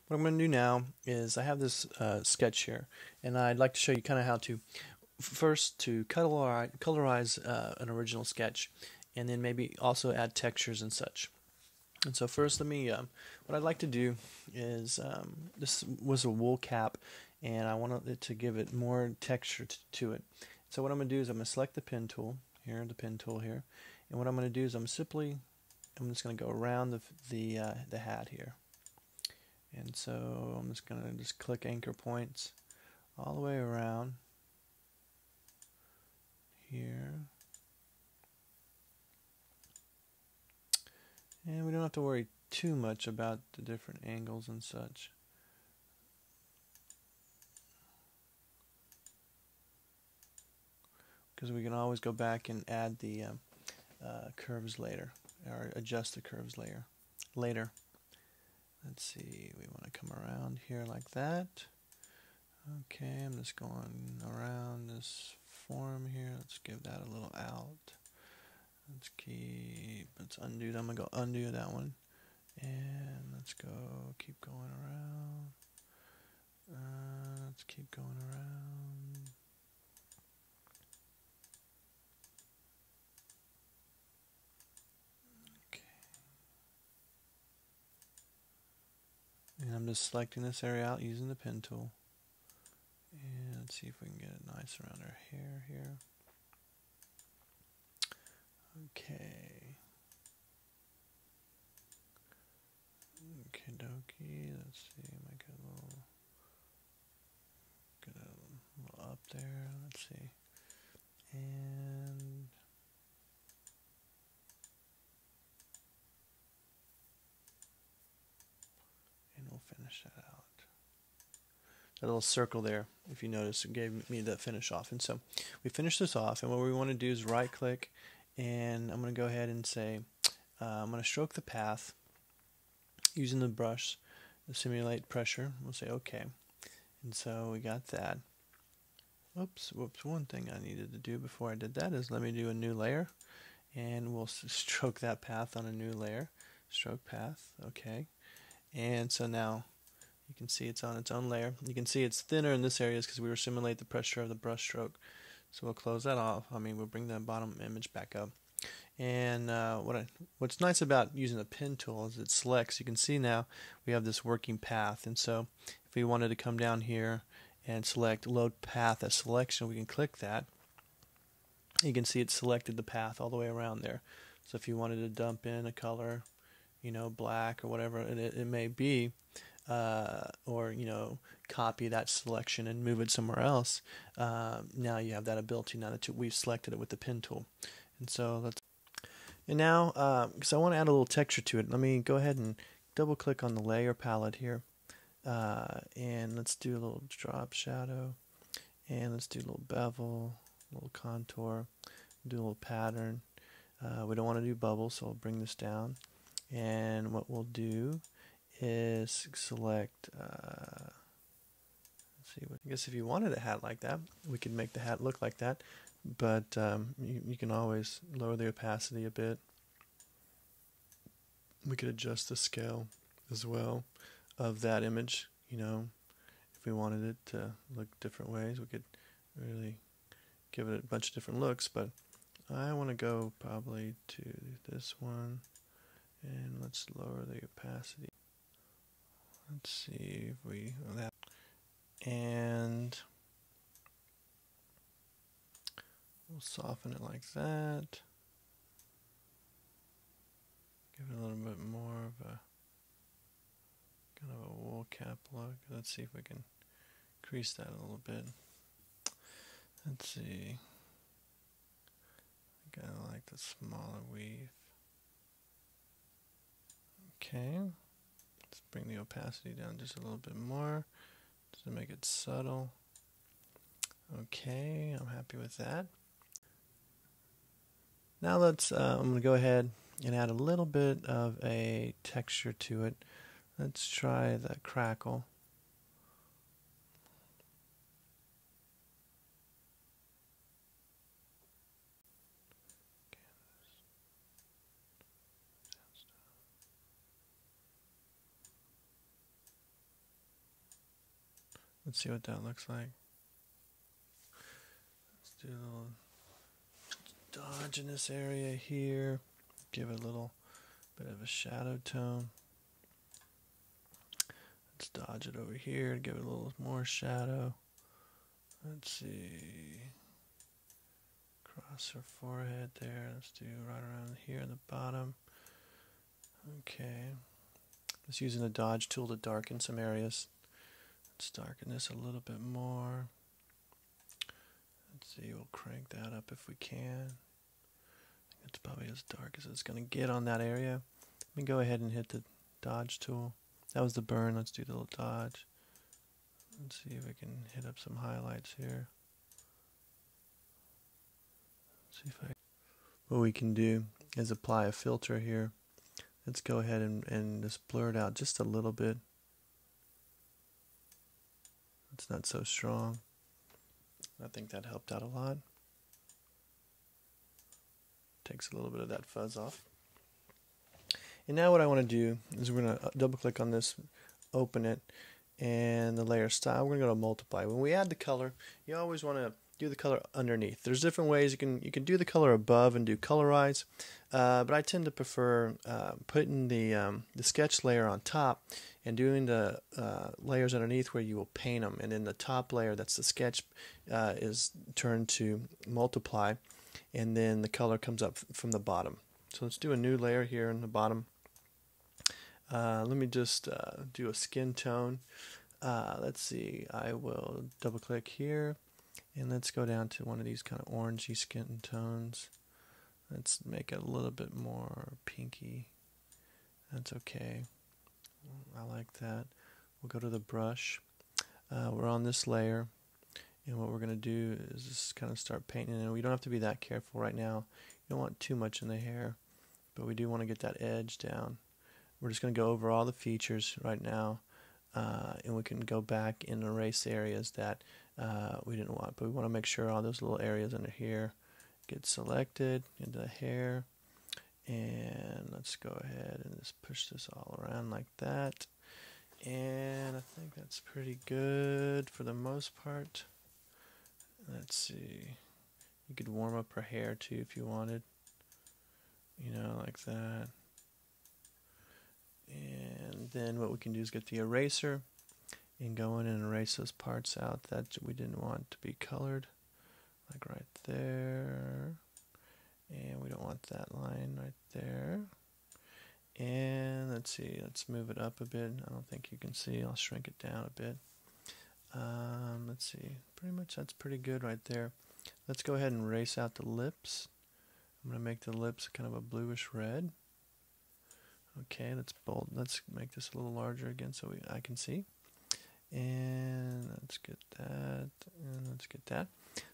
What I'm going to do now is I have this sketch here, and I'd like to show you kind of how to first to colorize an original sketch, and then maybe also add textures and such. And so first, what I'd like to do is this was a wool cap, and I wanted it to give it more texture to it. So what I'm going to do is I'm going to select the pen tool here, and what I'm going to do is I'm just going to go around the hat here. And so I'm just going to click anchor points all the way around here. And we don't have to worry too much about the different angles and such. Because we can always go back and add the curves later, or adjust the curves later. Let's see, we want to come around here like that. Okay, I'm just going around this form here. Let's give that a little out. Let's undo. I'm going to go undo that one. And let's keep going around. Let's keep going around. Okay. And I'm just selecting this area out using the pen tool. And let's see if we can get it nice around our hair here. Okay. Okie dokie. Let's see. Make it get a little up there. Let's see. And we'll finish that out. That little circle there, if you notice, it gave me the finish off. And so we finish this off, and what we want to do is right click, and I'm going to go ahead and say I'm going to stroke the path using the brush to simulate pressure. We'll say OK. And so we got that. Whoops, one thing I needed to do before I did that is let me do a new layer, and we'll stroke that path on a new layer. Stroke path, OK. And so now you can see it's on its own layer. You can see it's thinner in this area because we were simulate the pressure of the brush stroke. So we'll close that off. We'll bring the bottom image back up. And what's nice about using the pen tool is it selects. You can see now we have this working path. And so if we wanted to come down here and select load path as selection, we can click that. You can see it selected the path all the way around there. So if you wanted to dump in a color, black or whatever it may be, or copy that selection and move it somewhere else, now you have that ability now that we've selected it with the pen tool. And so now because I want to add a little texture to it, let me go ahead and double click on the layer palette here, and let's do a little drop shadow, and let's do a little bevel, a little contour, do a little pattern. We don't want to do bubbles, so I'll bring this down. And what we'll do is select, let's see, I guess if you wanted a hat like that, we could make the hat look like that, but you can always lower the opacity a bit. We could adjust the scale as well of that image, if we wanted it to look different ways, we could really give it a bunch of different looks, but I want to go probably to this one. And let's lower the opacity. Let's see if we that, and we'll soften it like that. Give it a little bit more of a kind of a wool cap look. Let's see if we can crease that a little bit. Let's see. I kind of like the smaller weave. Okay, let's bring the opacity down just a little bit more to make it subtle. Okay, I'm happy with that. Now I'm going to go ahead and add a little bit of a texture to it. Let's try the crackle. Let's see what that looks like. Let's do a little dodge in this area here. Give it a little bit of a shadow tone. Let's dodge it over here to give it a little more shadow. Let's see. Cross her forehead there. Let's do right around here in the bottom. Okay. Just using the dodge tool to darken some areas. Let's darken this a little bit more. Let's see, we'll crank that up if we can. It's probably as dark as it's going to get on that area. Let me go ahead and hit the dodge tool. That was the burn. Let's do the little dodge. Let's see if we can hit up some highlights here. See if what we can do is apply a filter here. Let's go ahead and just blur it out just a little bit. It's not so strong. I think that helped out a lot. Takes a little bit of that fuzz off. And now what I want to do is we're going to double click on this, open it, and the layer style. We're going to go to multiply. When we add the color, you always want to do the color underneath. There's different ways you can do the color above and do colorize, but I tend to prefer putting the sketch layer on top and doing the layers underneath where you will paint them, and then the top layer, that's the sketch, is turned to multiply, and then the color comes up from the bottom. So let's do a new layer here in the bottom. Let me just do a skin tone. Let's see, I will double click here, and let's go down to one of these kind of orangey skin tones. Let's make it a little bit more pinky. That's okay. I like that. We'll go to the brush. We're on this layer, and what we're going to do is just kind of start painting. And we don't have to be that careful right now. You don't want too much in the hair, but we do want to get that edge down. We're just going to go over all the features right now, and we can go back and erase areas that we didn't want. But we want to make sure all those little areas under here get selected into the hair. And let's go ahead and just push this all around like that. And I think that's pretty good for the most part. Let's see. You could warm up her hair too if you wanted. You know, like that. And then what we can do is get the eraser and go in and erase those parts out that we didn't want to be colored. Like right there. And we don't want that line right there. And let's see, let's move it up a bit. I don't think you can see. I'll shrink it down a bit. Let's see, pretty much that's pretty good right there. Let's go ahead and erase out the lips. I'm going to make the lips kind of a bluish red. Okay, let's make this a little larger again so I can see. And let's get that, and let's get that.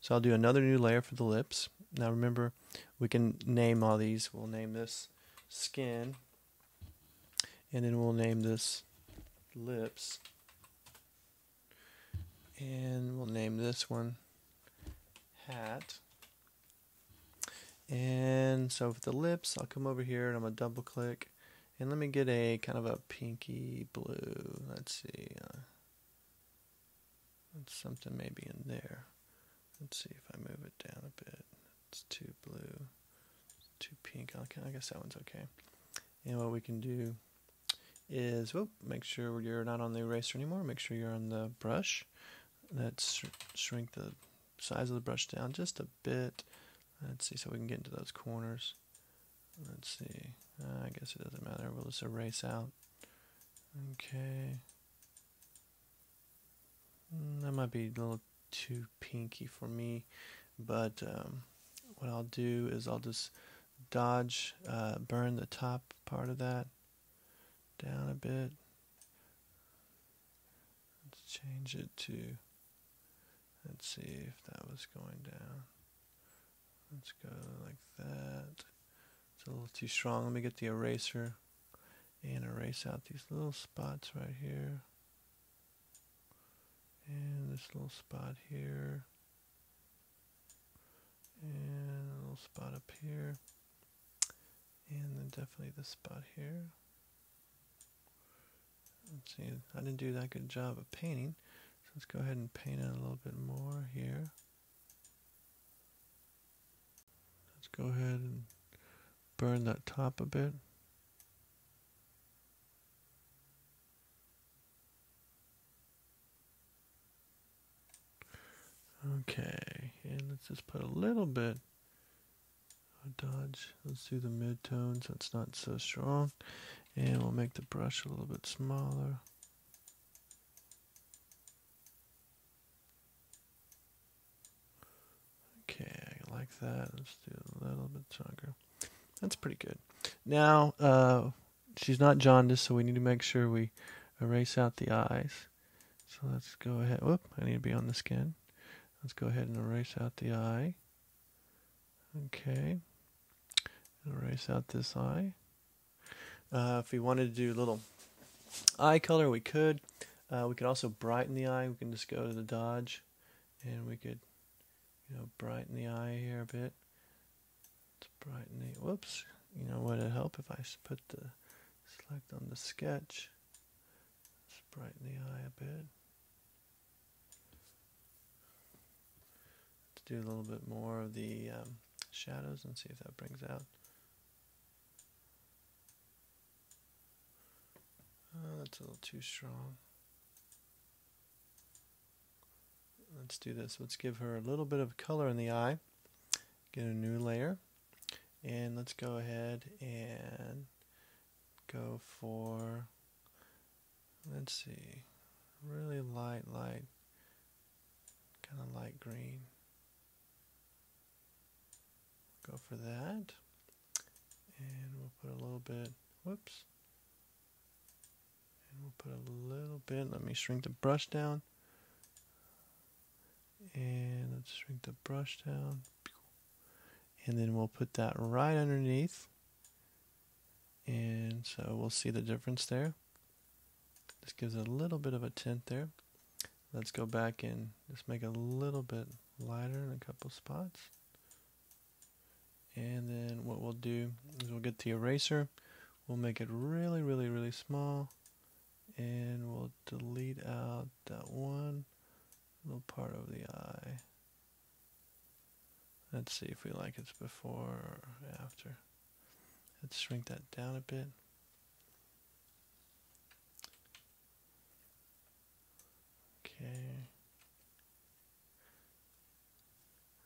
So I'll do another new layer for the lips. Now remember, we can name all these. We'll name this skin, and then we'll name this lips, and we'll name this one hat. And so for the lips, I'll come over here and I'm going to double click, and let me get a kind of a pinky blue. Let's see, something maybe in there. Let's see if I move it down a bit. It's too blue, it's too pink. I guess that one's okay. And what we can do is, make sure you're not on the eraser anymore. Make sure you're on the brush. Let's shrink the size of the brush down just a bit. Let's see, so we can get into those corners. Let's see. I guess it doesn't matter. We'll just erase out. Okay. That might be a little too pinky for me, but what I'll do is I'll just dodge, burn the top part of that down a bit. Let's change it to, let's see if that was going down. Let's go like that. It's a little too strong. Let me get the eraser and erase out these little spots right here. And this little spot here. And a little spot up here. And then definitely this spot here. Let's see, I didn't do that good job of painting. So let's go ahead and paint it a little bit more here. Let's go ahead and burn that top a bit. Okay, and let's just put a little bit of dodge. Let's do the mid-tone so it's not so strong. And we'll make the brush a little bit smaller. Okay, I like that. Let's do it a little bit stronger. That's pretty good. Now, she's not jaundiced, so we need to make sure we erase out the eyes. So let's go ahead. Whoop, I need to be on the skin. Let's go ahead and erase out the eye. Okay. Erase out this eye. If we wanted to do a little eye color, we could. We could also brighten the eye. We can just go to the dodge, and we could, brighten the eye here a bit. Let's brighten the. Whoops. You know, would it help if I put the select on the sketch? Let's brighten the eye a bit. Let's do a little bit more of the shadows and see if that brings out. Oh, that's a little too strong. Let's do this. Let's give her a little bit of color in the eye. Get a new layer. And let's go ahead and go for, let's see, really light, kind of light green. Go for that. And we'll put a little bit, whoops. And we'll put a little bit, let me shrink the brush down. And let's shrink the brush down. And then we'll put that right underneath. And so we'll see the difference there. This gives a little bit of a tint there. Let's go back and just make it a little bit lighter in a couple spots. And then what we'll do is we'll get the eraser. We'll make it really, really, really small. And we'll delete out that one little part of the eye. Let's see if we like it before or after. Let's shrink that down a bit. Okay.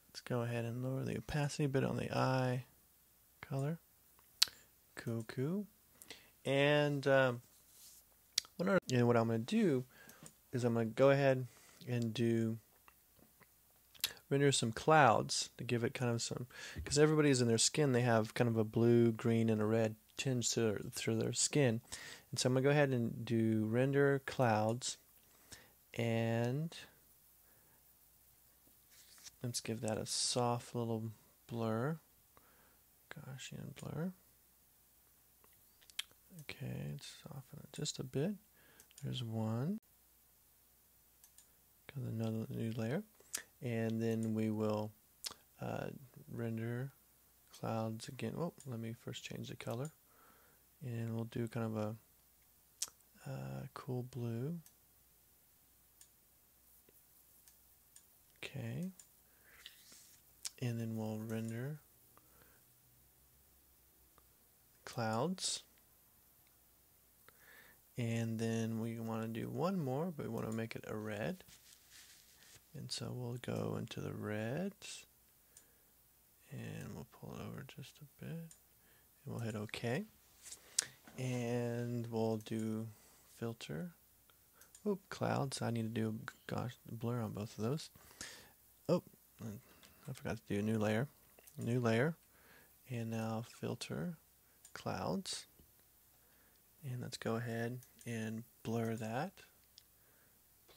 Let's go ahead and lower the opacity a bit on the eye color. Cool. And what I'm going to do is I'm going to go ahead and render some clouds to give it kind of some, because everybody's in their skin, they have kind of a blue, green, and a red tinge through their skin. And so I'm going to go ahead and do render clouds, and let's give that a soft little blur, Gaussian blur. Okay, let's soften it just a bit. There's one. Got another new layer. And then we will render clouds again. Oh, let me first change the color. And we'll do kind of a cool blue. Okay. And then we'll render clouds. And then we want to do one more, but we want to make it a red. And so we'll go into the reds, and we'll pull it over just a bit, and we'll hit OK. And we'll do filter. Oh, clouds. I need to do a blur on both of those. Oh, I forgot to do a new layer. New layer. And now filter, clouds. And let's go ahead and blur that.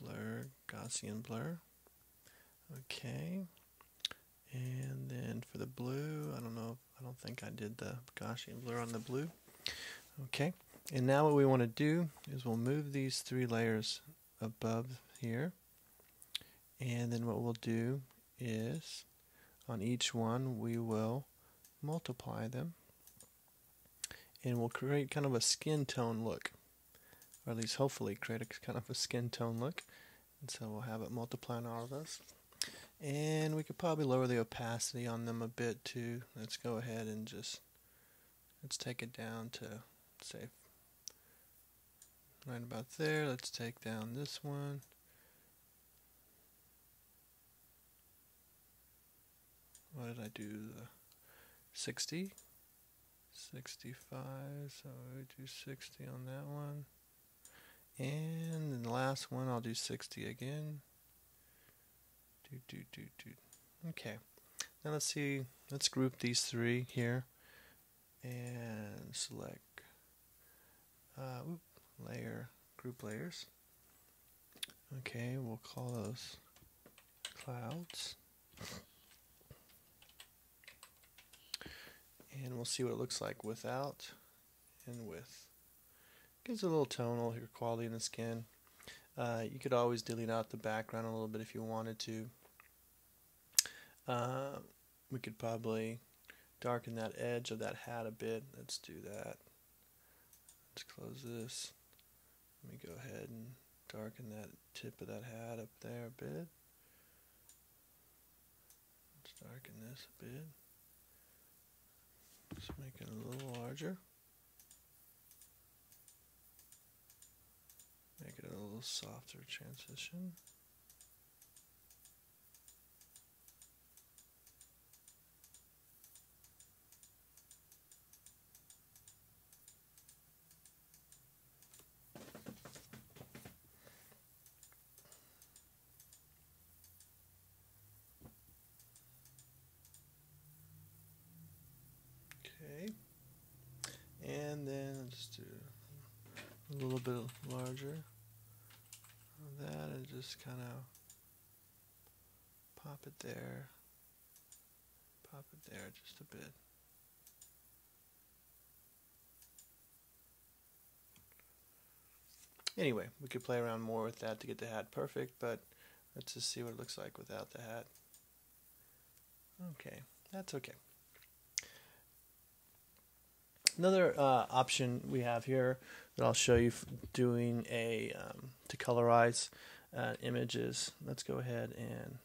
Blur, Gaussian blur. Okay, and then for the blue, I don't think I did the Gaussian blur on the blue. Okay, and now what we want to do is we'll move these three layers above here, and then what we'll do is on each one we will multiply them, and we'll create kind of a skin tone look, or at least hopefully create a kind of a skin tone look. And so we'll have it multiplying all of those. And we could probably lower the opacity on them a bit too. Let's go ahead and let's take it down to, say, right about there. Let's take down this one. What did I do? 60? 65, so we do 60 on that one. And in the last one, I'll do 60 again. Okay. Now let's group these three here and select layer, group layers. Okay, we'll call those clouds. And we'll see what it looks like without and with. Gives a little tonal here, quality in the skin. You could always delete out the background a little bit if you wanted to. We could probably darken that edge of that hat a bit. Let's do that. Let's close this. Let me go ahead and darken that tip of that hat up there a bit. Let's darken this a bit. Let's make it a little larger. Make it a little softer transition. Okay. And then let's do a little bit larger of that and just kind of pop it there just a bit. Anyway, we could play around more with that to get the hat perfect, but let's just see what it looks like without the hat. Okay, that's okay. Another option we have here that I'll show you doing to colorize images. Let's go ahead and